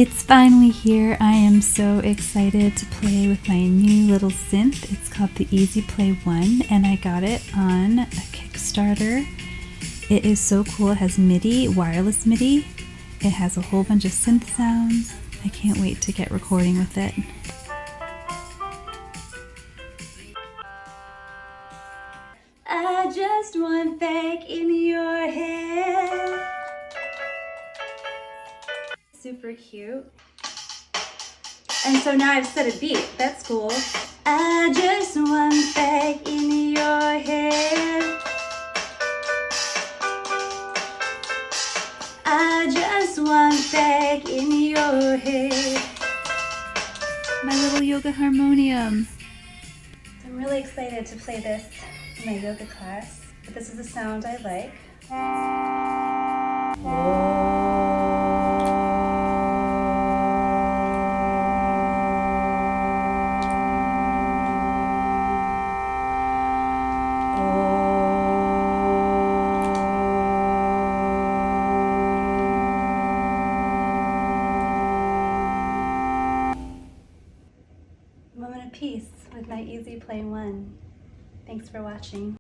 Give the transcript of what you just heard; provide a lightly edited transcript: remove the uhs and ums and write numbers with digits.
It's finally here. I am so excited to play with my new little synth. It's called the EasyPlay1 and I got it on a Kickstarter. It is so cool. It has MIDI, wireless MIDI. It has a whole bunch of synth sounds. I can't wait to get recording with it. I just want back in your head. Super cute. And so now I've set a beat. That's cool. I just want back in your head. I just want back in your head. My little yoga harmonium. I'm really excited to play this in my yoga class. But this is the sound I like. Moment of peace with my EasyPlay1. Thanks for watching.